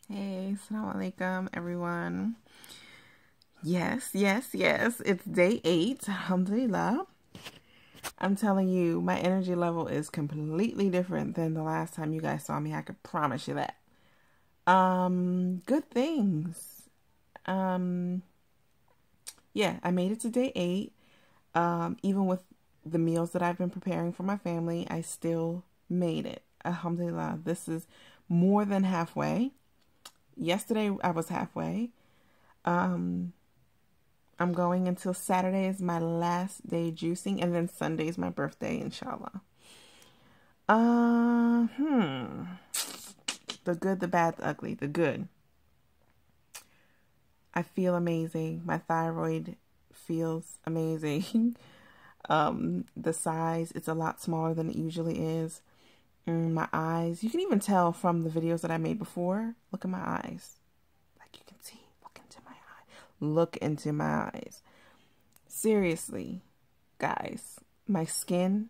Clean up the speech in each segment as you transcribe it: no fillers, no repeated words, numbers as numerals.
Hey, assalamu alaikum, everyone. Yes. It's day 8. Alhamdulillah. I'm telling you, my energy level is completely different than the last time you guys saw me. I could promise you that. Good things. Um, yeah, I made it to day 8. Even with the meals that I've been preparing for my family, I still made it. Alhamdulillah. This is more than halfway. Yesterday I was halfway. Um, I'm going until Saturday is my last day juicing, and then Sunday is my birthday, inshallah. Uh, hmm. The good, the bad, the ugly. The good. I feel amazing. My thyroid feels amazing. The size, it's a lot smaller than it usually is. My eyes, you can even tell from the videos that I made before. Look at my eyes. Like you can see, look into my eye. Look into my eyes. Seriously, guys, my skin,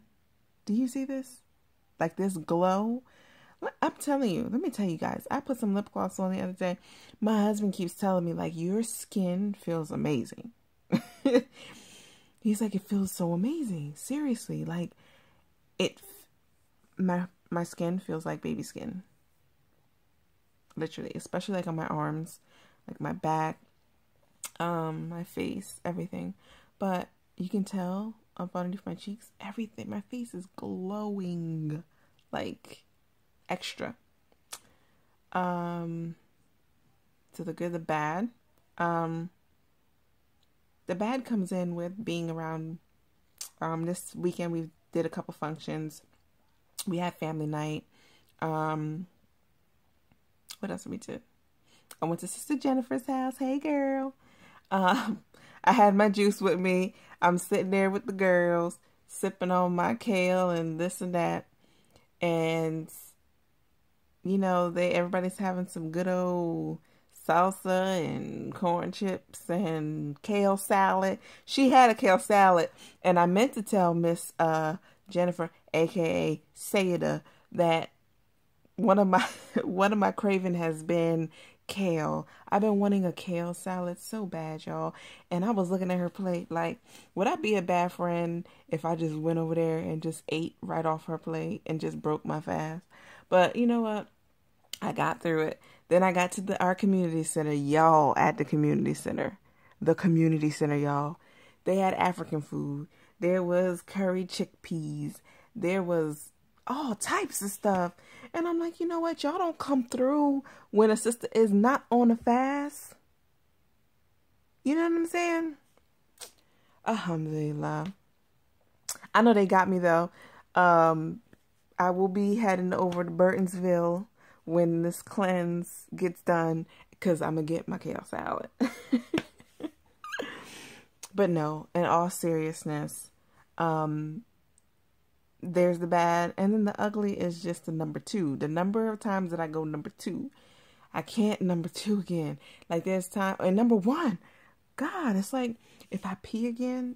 do you see this? Like this glow? I'm telling you, let me tell you guys, I put some lip gloss on the other day. My husband keeps telling me, like, your skin feels amazing. He's like, it feels so amazing. Seriously, like, it, my skin feels like baby skin. Literally, especially like on my arms, like my back, my face, everything. But you can tell up underneath my cheeks, everything. My face is glowing, like extra. So the good, the bad. The bad comes in with being around. This weekend we did a couple functions. We had family night. What else did we do? I went to Sister Jennifer's house. Hey, girl. I had my juice with me. I'm sitting there with the girls, sipping on my kale and this and that. And, you know, everybody's having some good old salsa and corn chips and kale salad. She had a kale salad. And I meant to tell Miss Jennifer, aka Sayeda, that one of my craving has been kale. I've been wanting a kale salad so bad, y'all. And I was looking at her plate like, would I be a bad friend if I just went over there and just ate right off her plate and just broke my fast? But you know what? I got through it. Then I got to our community center, y'all. At the community center, y'all. They had African food. There was curry chickpeas. There was all types of stuff. And I'm like, you know what? Y'all don't come through when a sister is not on a fast. You know what I'm saying? Alhamdulillah. I know they got me though. I will be heading over to Burtonsville when this cleanse gets done because I'm going to get my kale salad. But no, in all seriousness, there's the bad, and then the ugly is just the number 2. The number of times that I go number 2, I can't number 2 again. Like there's time, and number 1, God, it's like if I pee again,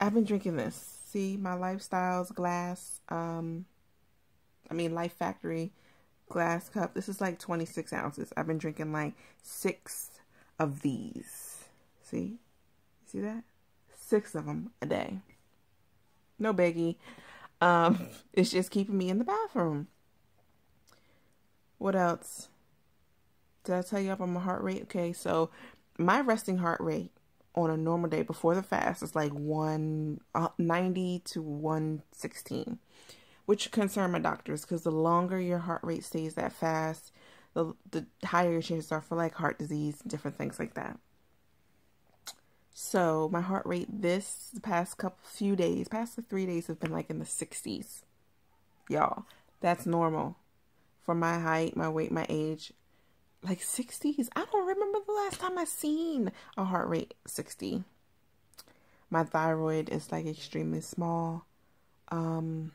I've been drinking this. See, my Lifestyles glass, Life Factory glass cup. This is like 26 ounces. I've been drinking like 6 of these. See? See that? 6 of them a day. No biggie. It's just keeping me in the bathroom. What else? Did I tell you about my heart rate? Okay, so my resting heart rate on a normal day before the fast is like 190 to 116, which concern my doctors because the longer your heart rate stays that fast, the higher your chances are for like heart disease and different things like that. So my heart rate the past few days, past the 3 days, have been like in the 60s. Y'all, that's normal for my height, my weight, my age. Like 60s. I don't remember the last time I seen a heart rate 60. My thyroid is like extremely small. My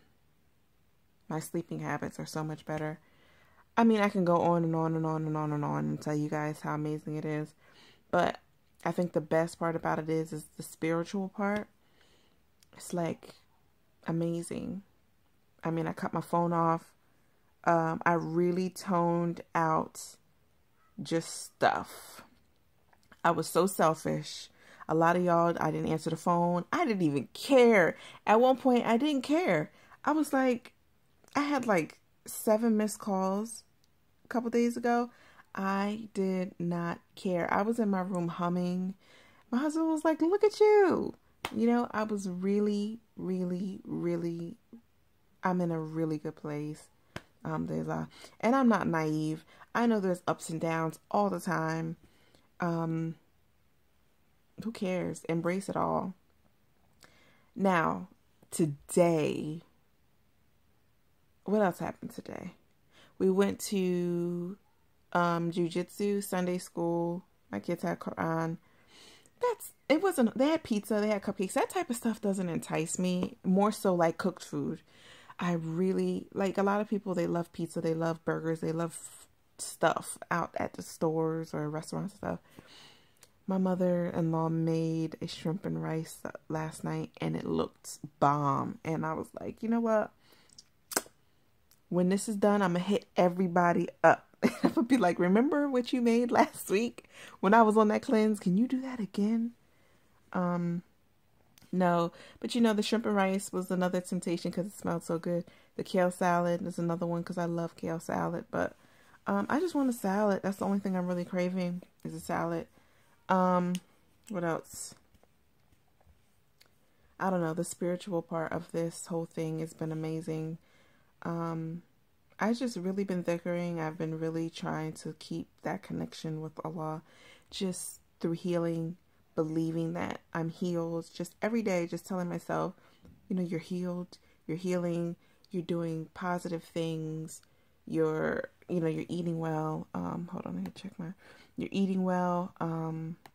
sleeping habits are so much better. I mean, I can go on and on and on and on and on and tell you guys how amazing it is. But I think the best part about it is the spiritual part. It's like amazing. I mean, I cut my phone off. I really toned out just stuff. I was so selfish. A lot of y'all, I didn't answer the phone. I didn't even care. At one point, I didn't care. I was like, I had like 7 missed calls a couple days ago. I did not care. I was in my room humming. My husband was like, look at you. You know, I was really, really, really, I'm in a really good place. And I'm not naive. I know there's ups and downs all the time. Who cares? Embrace it all. Now, today, what else happened today? We went to jiu-jitsu, Sunday school. My kids had Quran. They had pizza, they had cupcakes. That type of stuff doesn't entice me. More so like cooked food. I really, like a lot of people, they love pizza, they love burgers, they love stuff out at the stores or restaurants and stuff. My mother-in-law made a shrimp and rice last night and it looked bomb. And I was like, you know what? When this is done, I'm going to hit everybody up. I'm going to be like, remember what you made last week when I was on that cleanse? Can you do that again? No. But you know, the shrimp and rice was another temptation because it smelled so good. The kale salad is another one because I love kale salad. But I just want a salad. That's the only thing I'm really craving is a salad. What else? I don't know. The spiritual part of this whole thing has been amazing. I've just really been dhikring. I've been really trying to keep that connection with Allah just through healing, believing that I'm healed. Just every day, just telling myself, you know, you're healed, you're healing, you're doing positive things, you're eating well. Hold on, let me check you're eating well,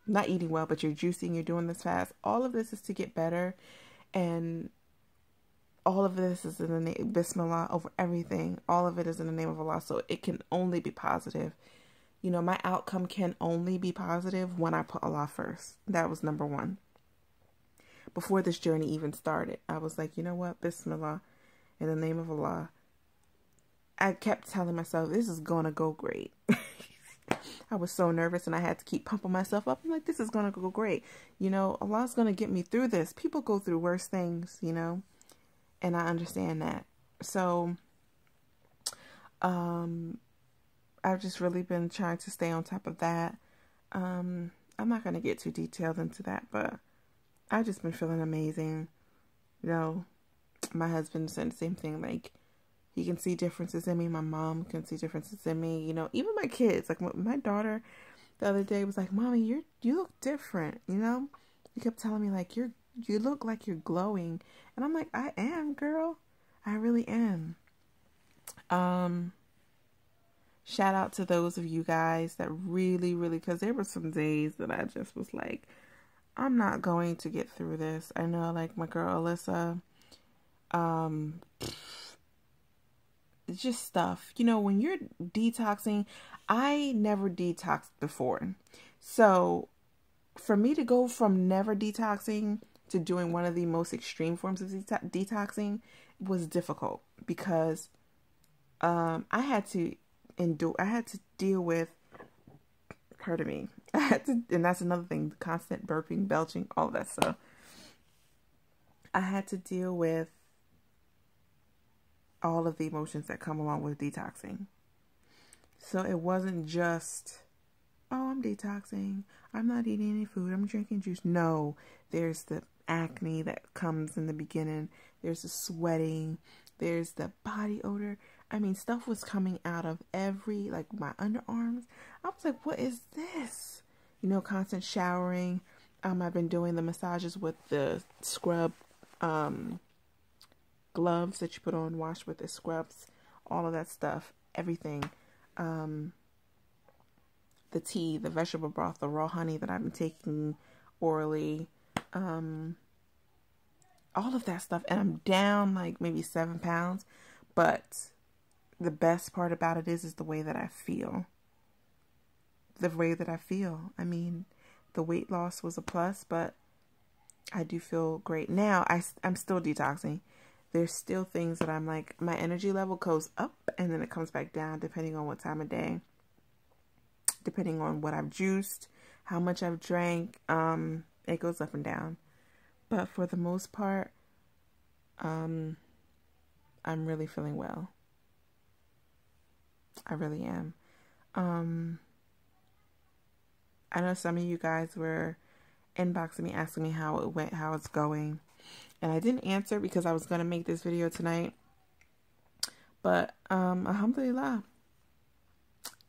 not eating well, but you're juicing, you're doing this fast. All of this is to get better. And all of this is in the name, Bismillah over everything. All of it is in the name of Allah. So it can only be positive. You know, my outcome can only be positive when I put Allah first. That was number one. Before this journey even started, I was like, you know what? Bismillah, in the name of Allah. I kept telling myself, this is going to go great. I was so nervous and I had to keep pumping myself up. I'm like, this is going to go great. You know, Allah's going to get me through this. People go through worse things, you know. And I understand that. So, I've just really been trying to stay on top of that. I'm not going to get too detailed into that, but I've just been feeling amazing. You know, my husband said the same thing. Like, he can see differences in me. My mom can see differences in me. You know, even my kids. Like, my daughter the other day was like, Mommy, you look different, you know? He kept telling me, like, you look like you're glowing. And I'm like, I am, girl. I really am. Shout out to those of you guys that really, really, because there were some days that I just was like, I'm not going to get through this. I know, like, my girl Alyssa, it's just stuff. You know, when you're detoxing, I never detoxed before. So, for me to go from never detoxing to doing one of the most extreme forms of detoxing was difficult because I had to deal with, and that's another thing, the constant burping, belching, all of that stuff. I had to deal with all of the emotions that come along with detoxing. So it wasn't just, oh, I'm detoxing, I'm not eating any food, I'm drinking juice. No, there's the acne that comes in the beginning. There's the sweating. There's the body odor. I mean, stuff was coming out of like my underarms. I was like, what is this? You know, constant showering. I've been doing the massages with the scrub gloves that you put on, wash with the scrubs, all of that stuff, everything. The tea, the vegetable broth, the raw honey that I've been taking orally, all of that stuff. And I'm down like maybe 7 pounds, but the best part about it is the way that I feel. The way that I feel. I mean, the weight loss was a plus, but I do feel great. Now, I'm still detoxing. There's still things that I'm like, my energy level goes up and then it comes back down depending on what time of day. depending on what I've juiced, how much I've drank. It goes up and down. But for the most part, I'm really feeling well. I really am. I know some of you guys were inboxing me, asking me how it went, how it's going. And I didn't answer because I was going to make this video tonight. But, alhamdulillah,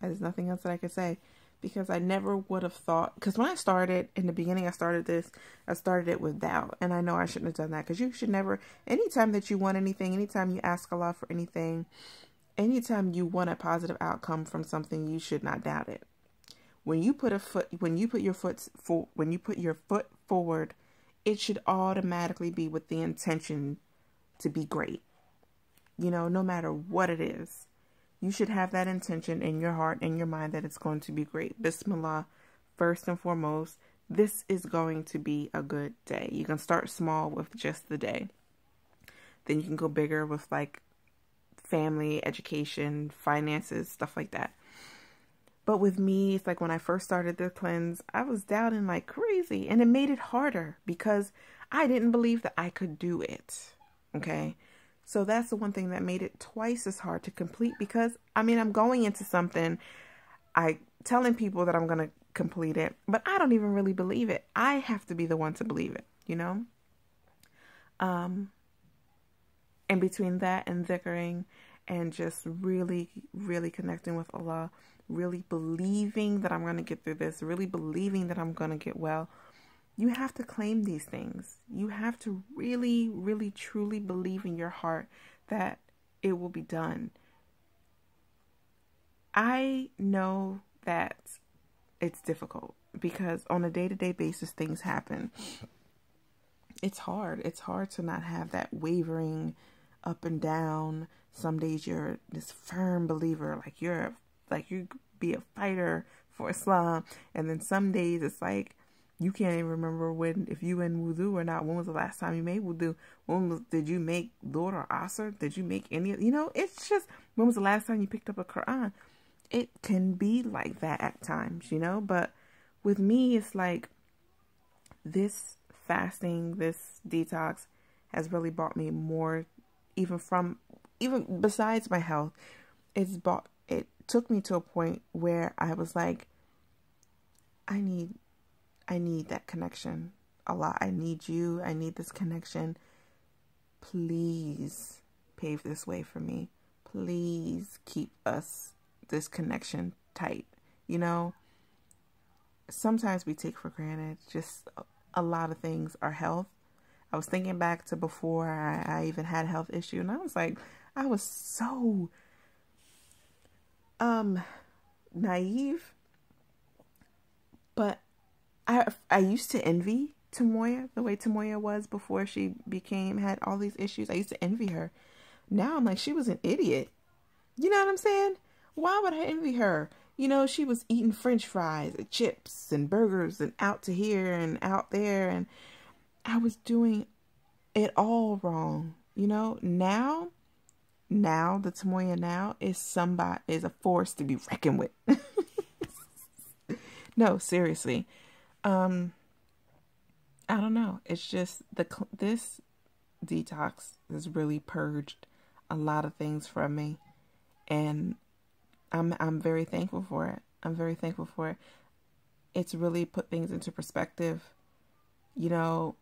there's nothing else that I could say. Because I never would have thought, because when I started, in the beginning I started it with doubt. And I know I shouldn't have done that, because you should never, anytime that you want anything, anytime you ask Allah for anything, anytime you want a positive outcome from something, you should not doubt it. When you put your foot forward, it should automatically be with the intention to be great. You know, no matter what it is. You should have that intention in your heart and your mind that it's going to be great. Bismillah, first and foremost, this is going to be a good day. You can start small with just the day. Then you can go bigger with like family, education, finances, stuff like that. But with me, it's like when I first started the cleanse, I was doubting like crazy. And it made it harder because I didn't believe that I could do it. Okay? So that's the one thing that made it twice as hard to complete, because, I mean, I'm going into something, telling people that I'm going to complete it, but I don't even really believe it. I have to be the one to believe it, you know? And between that and dhikring and just really, really connecting with Allah, really believing that I'm going to get through this, really believing that I'm going to get well, you have to claim these things. You have to really, really, truly believe in your heart that it will be done. I know that it's difficult because on a day-to-day basis, things happen. It's hard. It's hard to not have that wavering up and down. Some days you're this firm believer, like you be a fighter for Islam. And then some days it's like, you can't even remember if you in wudu or not. When was the last time you made wudu? Did you make Dhuhr or Asr? Did you make any? You know, it's just, when was the last time you picked up a Quran? It can be like that at times, you know. But with me, it's like this fasting, this detox has really brought me more, even besides my health. It took me to a point where I was like, I need that connection a lot. I need you. I need this connection. Please pave this way for me. Please keep this connection tight. You know, sometimes we take for granted just a lot of things. Our health. I was thinking back to before I even had a health issue, and I was like, I was so naive. But I used to envy Tamoya, the way Tamoya was before she had all these issues. I used to envy her. Now I'm like, she was an idiot. You know what I'm saying? Why would I envy her? You know, she was eating French fries and chips and burgers and out to here and out there. And I was doing it all wrong. You know, now the Tamoya now is a force to be reckoned with. No, seriously. I don't know. It's just this detox has really purged a lot of things from me, and I'm very thankful for it. I'm very thankful for it. It's really put things into perspective. You know,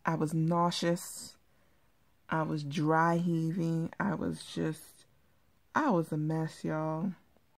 I was nauseous. I was dry heaving. I was a mess, y'all.